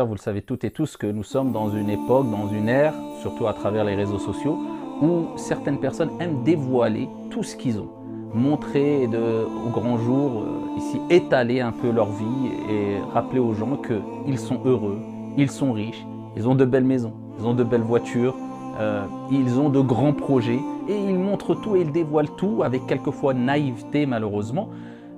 Vous le savez toutes et tous que nous sommes dans une époque, dans une ère, surtout à travers les réseaux sociaux, où certaines personnes aiment dévoiler tout ce qu'ils ont, montrer au grand jour, ici étaler un peu leur vie et rappeler aux gens qu'ils sont heureux, ils sont riches, ils ont de belles maisons, ils ont de belles voitures, ils ont de grands projets et ils montrent tout et ils dévoilent tout avec quelquefois naïveté malheureusement,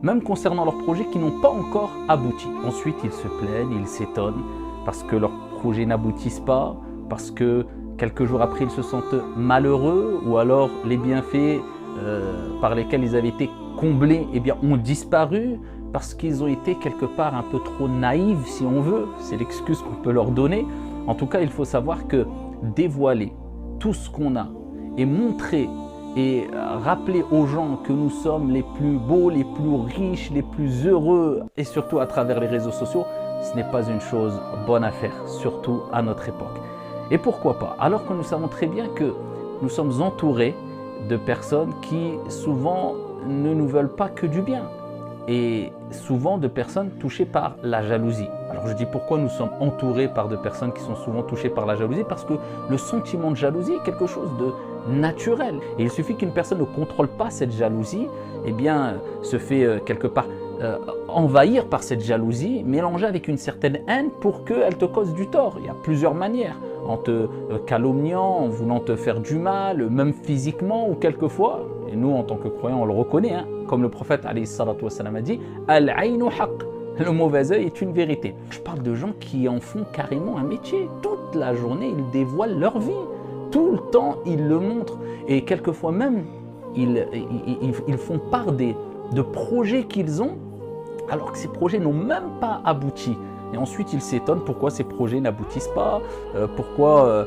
même concernant leurs projets qui n'ont pas encore abouti. Ensuite, ils se plaignent, ils s'étonnent parce que leurs projets n'aboutissent pas, parce que quelques jours après, ils se sentent malheureux ou alors les bienfaits par lesquels ils avaient été comblés ont disparu parce qu'ils ont été quelque part un peu trop naïfs, si on veut. C'est l'excuse qu'on peut leur donner. En tout cas, il faut savoir que dévoiler tout ce qu'on a et montrer et rappeler aux gens que nous sommes les plus beaux, les plus riches, les plus heureux et surtout à travers les réseaux sociaux, ce n'est pas une chose bonne à faire, surtout à notre époque. Et pourquoi pas? Alors que nous savons très bien que nous sommes entourés de personnes qui souvent ne nous veulent pas que du bien et souvent de personnes touchées par la jalousie. Alors je dis pourquoi nous sommes entourés par de personnes qui sont souvent touchées par la jalousie, parce que le sentiment de jalousie est quelque chose de naturel. Et il suffit qu'une personne ne contrôle pas cette jalousie, se fait quelque part envahir par cette jalousie, mélangée avec une certaine haine pour qu'elle te cause du tort. Il y a plusieurs manières, en te calomniant, en voulant te faire du mal, même physiquement ou quelquefois, et nous en tant que croyants on le reconnaît, comme le prophète alayhi salatu wassalam a dit « Al-aynu haqq », le mauvais œil est une vérité. Je parle de gens qui en font carrément un métier. Toute la journée, ils dévoilent leur vie. Tout le temps, ils le montrent. Et quelquefois même, ils font part de projets qu'ils ont, alors que ces projets n'ont même pas abouti. Et ensuite, ils s'étonnent pourquoi ces projets n'aboutissent pas, pourquoi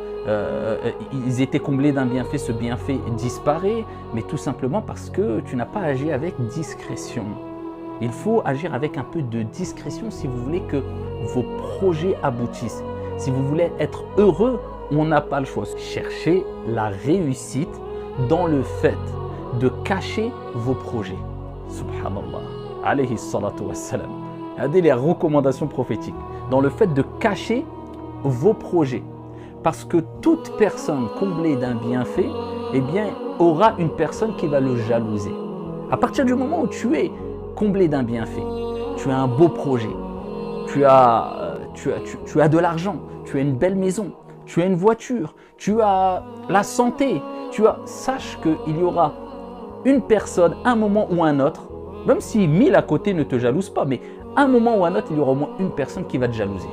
ils étaient comblés d'un bienfait, ce bienfait disparaît, mais tout simplement parce que tu n'as pas agi avec discrétion. Il faut agir avec un peu de discrétion si vous voulez que vos projets aboutissent. Si vous voulez être heureux, on n'a pas le choix. Cherchez la réussite dans le fait de cacher vos projets. Subhanallah, alayhi salatu wassalam. Regardez les recommandations prophétiques. Dans le fait de cacher vos projets. Parce que toute personne comblée d'un bienfait, aura une personne qui va le jalouser. À partir du moment où tu es comblé d'un bienfait, tu as un beau projet, tu as de l'argent, tu as une belle maison, tu as une voiture, tu as la santé, sache qu'il y aura une personne, un moment ou un autre, même si 1000 à côté ne te jalousent pas, mais un moment ou un autre, il y aura au moins une personne qui va te jalouser.